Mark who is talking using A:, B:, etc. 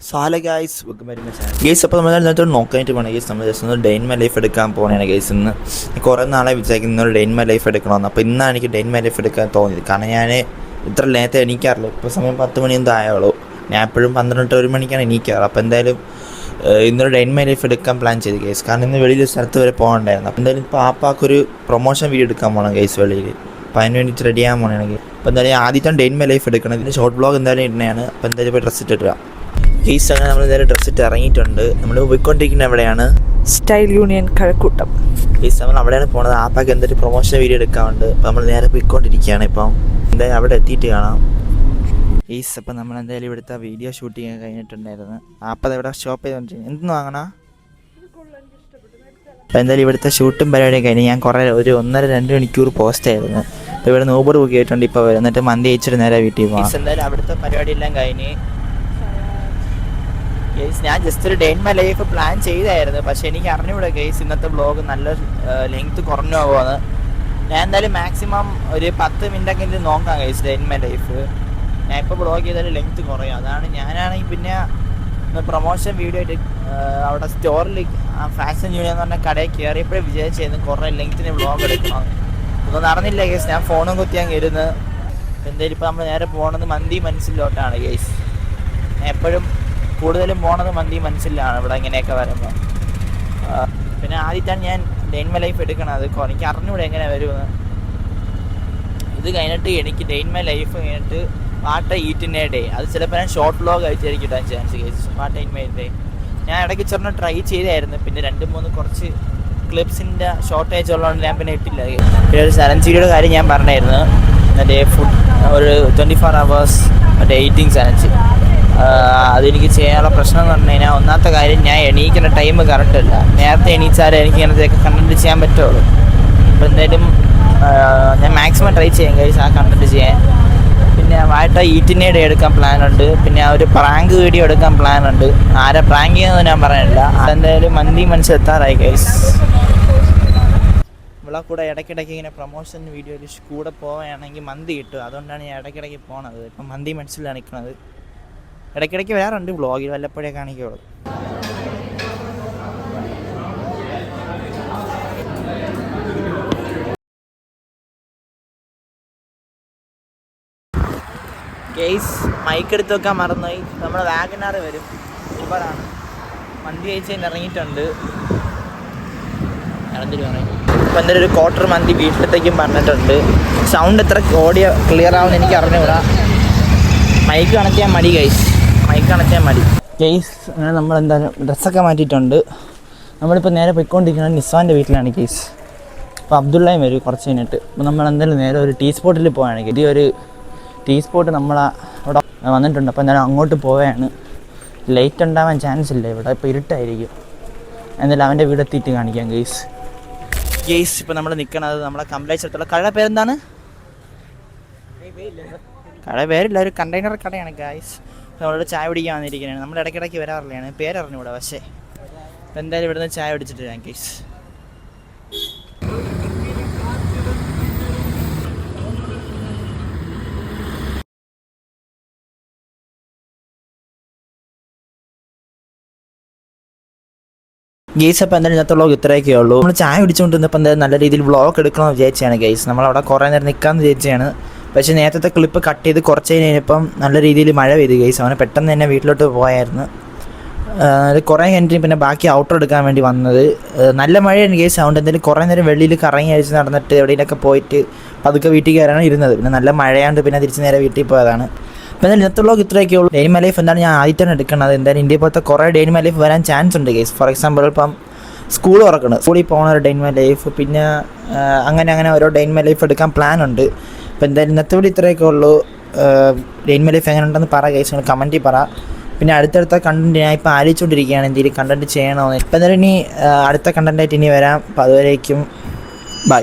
A: സാല guys guys അപ്പോൾ നമ്മൾ അതിനകത്ത് നോക്കാനായിട്ട് പോകണം ഗൈസ്. നമ്മൾ ജസ്റ്റ് ഒന്ന് ഡേ ഇൻ മൈ ലൈഫ് എടുക്കാൻ പോകുകയാണ് ഗൈസ്. ഇന്ന് കുറേ നാളെ വിചാരിക്കുന്ന ഒരു ഡേ ഇൻ മൈ ലൈഫ് എടുക്കണമെന്ന്. അപ്പോൾ ഇന്നാണ് എനിക്ക് ഡേ ഇൻ മൈ ലൈഫ് എടുക്കാൻ തോന്നിയത്. കാരണം ഞാൻ ഇത്ര നേരത്തെ എണീക്കാറില്ല. ഇപ്പോൾ സമയം 10 മണി എന്തോ ആയുള്ളൂ. ഞാൻ എപ്പോഴും 12-1 മണിക്കാണ് എണീക്കാറ്. അപ്പോൾ എന്തായാലും ഇന്നൊരു ഡേ ഇൻ മൈ ലൈഫ് എടുക്കാൻ പ്ലാൻ ചെയ്ത് ഗൈസ്. കാരണം ഇന്ന് വെളിയിൽ സ്ഥലത്ത് വരെ പോകണ്ടായിരുന്നു. അപ്പോൾ എന്തായാലും ഇപ്പോൾ ആപ്പാക്കൊരു പ്രൊമോഷൻ വീഡിയോ എടുക്കാൻ പോകണം ഗൈസ് വെളിയിൽ. അപ്പോൾ അതിന് വേണ്ടിയിട്ട് റെഡി ആകാൻ പോകണമെങ്കിൽ അപ്പോൾ എന്തായാലും ആദ്യത്തെ ഡേ ഇൻ മൈ ലൈഫ് എടുക്കണം. ഇതിൻ്റെ ഷോർട്ട് ബ്ലോഗ് എന്തായാലും ഇടുന്നതാണ്. അപ്പോൾ എന്തായാലും ഇപ്പോൾ ഡ്രസ്സ് ഇട്ടിട്ട് ഗൈസ് അങ്ങനെ നമ്മൾ നേരെ ഡ്രസ്സ് ഇട്ട് ഇറങ്ങിയിട്ടുണ്ട്. നമ്മൾ പോയിക്കൊണ്ടിരിക്കുന്നത് എവിടെയാണ്?
B: Style union Kazhakkoottam.
A: ഗൈസ് നമ്മൾ അവിടെയാണ് പോകുന്നത്. ആപ്പാക്ക് എന്തൊരു പ്രൊമോഷൻ വീഡിയോ എടുക്കാറുണ്ട്. അപ്പോൾ നമ്മൾ നേരെ പോയിക്കൊണ്ടിരിക്കുകയാണ്. ഇപ്പം എന്തായാലും അവിടെ എത്തിയിട്ട് കാണാം ഗൈസ്. അപ്പം നമ്മൾ എന്തായാലും ഇവിടുത്തെ വീഡിയോ ഷൂട്ടിങ് കഴിഞ്ഞിട്ടുണ്ടായിരുന്നു. ആപ്പത് ഇവിടെ ഷോപ്പ് ചെയ്തുകൊണ്ടിരിക്കുന്നത്. എന്തെന്ന് വാങ്ങണോ? അപ്പോൾ എന്തായാലും ഇവിടുത്തെ ഷൂട്ടും പരിപാടിയും കഴിഞ്ഞ് ഞാൻ ഒരു 1.5-2 മണിക്കൂർ പോസ്റ്റ് ആയിരുന്നു. അപ്പോൾ ഇവിടെ ഊബർ ബുക്ക് ചെയ്തിട്ടുണ്ട്. ഇപ്പോൾ എന്നിട്ട് മന്തി അയച്ചിട്ട് നേരെ വീട്ടിൽ പോകാം. എന്തായാലും അവിടുത്തെ പരിപാടിയെല്ലാം കഴിഞ്ഞ് ഗൈസ് ഞാൻ ജസ്റ്റ് ഒരു day in my life plan ചെയ്തായിരുന്നു. പക്ഷേ എനിക്ക് അറിഞ്ഞൂടെ ഗൈസ് ഇന്നത്തെ വ്ളോഗ് നല്ല ലെങ്ത്ത് കുറഞ്ഞു പോകുമെന്ന്. ഞാൻ എന്തായാലും മാക്സിമം ഒരു 10 മിനിറ്റൊക്കെ നോക്കാം guys day in my life. ഞാൻ ഇപ്പോൾ വ്ളോഗ് ചെയ്താലും ലെങ്ത്ത് കുറയും. അതാണ് ഞാനാണെങ്കിൽ പിന്നെ പ്രൊമോഷൻ വീഡിയോ ആയിട്ട് അവിടെ സ്റ്റോറിൽ ഫാഷൻ യൂണിയൻ എന്ന് പറഞ്ഞ കടയിൽ കയറിയപ്പോഴേ വിചാരിച്ചായിരുന്നു കുറേ ലെങ്ത്തിന് വ്ളോഗ് എടുക്കണം. ഒന്നും നടന്നില്ല ഗൈസ്. ഞാൻ ഫോണും കുത്തിയാൻ കയറുന്നത്. എന്തായാലും ഇപ്പോൾ നമ്മൾ നേരെ പോകുന്നത് മന്തി മനസ്സിലോട്ടാണ് ഗൈസ്. ഞാൻ എപ്പോഴും കൂടുതലും പോണത് മന്തി മനസ്സിലാണ് ഇവിടെ ഇങ്ങനെയൊക്കെ വരുമ്പോൾ. പിന്നെ ആദ്യത്താണ് ഞാൻ ഡേ ഇൻ മൈ ലൈഫ് എടുക്കണത്. എനിക്ക് അറിഞ്ഞൂടെ എങ്ങനെ വരുമെന്ന്. ഇത് കഴിഞ്ഞിട്ട് എനിക്ക് ഡേ ഇൻ മൈ ലൈഫ് കഴിഞ്ഞിട്ട് what eat in A day, അത് ചിലപ്പോൾ ഞാൻ ഷോർട്ട് വ്ലോഗ് ആയിട്ടായിരിക്കും ഇടാൻ chance case. What in my day ഞാൻ ഇടയ്ക്ക് ചെറിയ ട്രൈ ചെയ്തായിരുന്നു. പിന്നെ 2-3 കുറച്ച് ക്ലിപ്സിൻ്റെ ഷോർട്ടേജ് ഉള്ളതുകൊണ്ട് ഞാൻ പിന്നെ ഇട്ടില്ല. പിന്നെ ഒരു ചലഞ്ചിയുടെ കാര്യം ഞാൻ പറഞ്ഞായിരുന്നു. മറ്റേ ഫുഡ് ഒരു 24 hours മറ്റേ എയ്റ്റിംഗ് ചലഞ്ച്. അതെനിക്ക് ചെയ്യാനുള്ള പ്രശ്നം എന്ന് പറഞ്ഞു കഴിഞ്ഞാൽ ഒന്നാമത്തെ കാര്യം ഞാൻ എണീക്കുന്ന ടൈം കറക്റ്റല്ല. നേരത്തെ എണീച്ചാലേ എനിക്ക് ഇങ്ങനത്തെയൊക്കെ കണ്ടൻറ്റ് ചെയ്യാൻ പറ്റുള്ളൂ. അപ്പോൾ എന്തായാലും ഞാൻ മാക്സിമം ട്രൈ ചെയ്യാം കഴിച്ച് ആ കണ്ടൻറ്റ് ചെയ്യാൻ. പിന്നെ വായിട്ട് ഈറ്റിനെ ഡേ എടുക്കാൻ പ്ലാനുണ്ട്. പിന്നെ ഒരു പ്രാങ്ക് വീഡിയോ എടുക്കാൻ പ്ലാനുണ്ട്. ആരെ പ്രാങ്ക് ചെയ്യുന്നത് ഞാൻ പറയാനില്ല. അതെന്തായാലും മന്തി മനസ്സിലെത്താറായി ഗൈസ്. ഇവിടെ കൂടെ ഇടയ്ക്കിടയ്ക്ക് ഇങ്ങനെ പ്രൊമോഷൻ വീഡിയോയിൽ കൂടെ പോവുകയാണെങ്കിൽ മന്തി കിട്ടും. അതുകൊണ്ടാണ് ഞാൻ ഇടയ്ക്കിടയ്ക്ക് പോണത്. ഇപ്പം മന്തി മനസ്സിലാണ് നിൽക്കുന്നത്. ഇടയ്ക്കിടയ്ക്ക് വരാറുണ്ട് വ്ളോഗിൽ വല്ലപ്പോഴേ കാണിക്കുള്ളൂ. കേസ് മൈക്ക് എടുത്ത് വെക്കാൻ മറന്നുപോയി. നമ്മുടെ വാഗനാർ വരും. ഇവരാണ് മന്തി കഴിച്ചതിന് ഇറങ്ങിയിട്ടുണ്ട്. എന്തിനു പറയും. ഇപ്പം എന്തായാലും ഒരു ക്വാർട്ടർ മന്തി വീട്ടിലത്തേക്കും പറഞ്ഞിട്ടുണ്ട്. സൗണ്ട് എത്ര ഓഡിയോ ക്ലിയർ ആവുമെന്ന് എനിക്ക് അറിഞ്ഞുകൂടാ. മൈക്ക് കണക്ട് മടി ഗൈസ്. മൈക്ക് കണക്ട് മടി ഗൈസ്. അങ്ങനെ നമ്മൾ എന്തായാലും ഡ്രസ്സൊക്കെ മാറ്റിയിട്ടുണ്ട്. നമ്മളിപ്പോൾ നേരെ പോയിക്കൊണ്ടിരിക്കുന്നത് നിസ്വാൻ്റെ വീട്ടിലാണ് ഗൈസ്. അപ്പോൾ അബ്ദുള്ളയും വരും കുറച്ച് കഴിഞ്ഞിട്ട്. അപ്പോൾ നമ്മൾ എന്തായാലും നേരെ ഒരു ടീ സ്പോട്ടിൽ പോവുകയാണ്. ഇത് ഒരു ടീ സ്പോട്ട് നമ്മൾ അവിടെ വന്നിട്ടുണ്ട്. അപ്പോൾ എന്തായാലും അങ്ങോട്ട് പോവുകയാണ്. ലൈറ്റ് ഉണ്ടാവാൻ ചാൻസ് ഇല്ല ഇവിടെ. ഇപ്പോൾ ഇരുട്ടായിരിക്കും. എന്തായാലും അവൻ്റെ വീട് എത്തിയിട്ട് കാണിക്കാം ഗൈസ്. ഗൈസ് ഇപ്പോൾ നമ്മൾ നിൽക്കണത് നമ്മളെ കമ്പലേശ്വരത്തുള്ള കട പേരെന്താണ്? കട പേരില്ല, ഒരു കണ്ടെയ്നർ കടയാണ് ഗൈസ്. നമ്മളോട് ചായ പിടിക്കാൻ വന്നിരിക്കുകയാണ്. നമ്മൾ ഇടയ്ക്കിടയ്ക്ക് വരാറില്ലാണ്. പേരറിഞ്ഞൂടെ പക്ഷേ. എന്തായാലും ഇവിടുന്ന് ചായ പിടിച്ചിട്ട് വരാം ഗൈസ്. ഗൈസ് അപ്പോൾ എന്തായാലും ഇന്നത്തെ വ്ളോഗ് ഇത്രയൊക്കെ ഉള്ളൂ. നമ്മൾ ചായ പിടിച്ചുകൊണ്ടിരുന്നപ്പോൾ എന്തായാലും നല്ല രീതിയിൽ വ്ളോഗ് എടുക്കണമെന്ന് വിചാരിച്ചാണ് ഗൈസ്. നമ്മളവിടെ കുറേ നേരം നിൽക്കാമെന്ന് വിചാരിച്ചാണ്. പക്ഷേ നേരത്തെ ക്ലിപ്പ് കട്ട് ചെയ്ത് കുറച്ച് കഴിഞ്ഞപ്പം നല്ല രീതിയിൽ മഴ പെയ്തു ഗൈസ്. അവനെ പെട്ടെന്ന് തന്നെ വീട്ടിലോട്ട് പോയായിരുന്നു. കുറേ കഴിഞ്ഞിട്ട് പിന്നെ ബാക്കി ഔട്ടർ എടുക്കാൻ വേണ്ടി വന്നത്. നല്ല മഴയാണ് ഗൈസ്. അതുകൊണ്ട് എന്തായാലും കുറേ നേരം വെളിയിൽ കറങ്ങി അഴിച്ച് നടന്നിട്ട് എവിടെയെങ്കിലൊക്കെ പോയിട്ട് പതുക്കെ വീട്ടിൽ കയറാണ് ഇരുന്നത്. പിന്നെ നല്ല മഴയാണ്ട് പിന്നെ തിരിച്ച് നേരെ വീട്ടിൽ പോയതാണ്. അപ്പോൾ എന്തായാലും ഇന്നത്തെ വ്ളോഗ് ഇത്രയൊക്കെ ഉള്ളൂ. ഡേ ഇൻ മൈ ലൈഫ് എന്താണ് ഞാൻ ആദ്യത്തെ എടുക്കുന്നത്. എന്തായാലും ഇന്ത്യയിൽ പോലത്തെ കുറേ ഡേ ഇൻ മൈ ലൈഫ് വരാൻ ചാൻസ് ഉണ്ട് ഗൈസ്. ഫോർ എക്സാമ്പിൾ ഇപ്പം സ്കൂൾ തുറക്കണം. സ്കൂളിൽ പോകുന്ന ഒരു ഡേ ഇൻ മൈ ലൈഫ്. പിന്നെ അങ്ങനെ ഓരോ ഡേ ഇൻ മൈ ലൈഫ് എടുക്കാൻ പ്ലാനുണ്ട്. അപ്പോൾ എന്തായാലും ഇന്നത്തെ വീഡിയോ ഇത്രയൊക്കെ ഉള്ളൂ. ഡേ ഇൻ മൈ ലൈഫ് എങ്ങനെ ഉണ്ടെന്ന് പറ ഗൈസ്. നിങ്ങൾ കമൻറ്റിൽ പറ. പിന്നെ അടുത്തടുത്ത കണ്ടൻറ്റ് ഞാൻ ഇപ്പോൾ ആലോചിച്ചുകൊണ്ടിരിക്കുകയാണ് എന്തെങ്കിലും കണ്ടൻറ്റ് ചെയ്യണമെന്ന്. ഇപ്പോൾ എന്തായാലും ഇനി അടുത്ത കണ്ടൻറ്റായിട്ട് ഇനി വരാം. അപ്പോൾ അതുവരേക്കും ബൈ.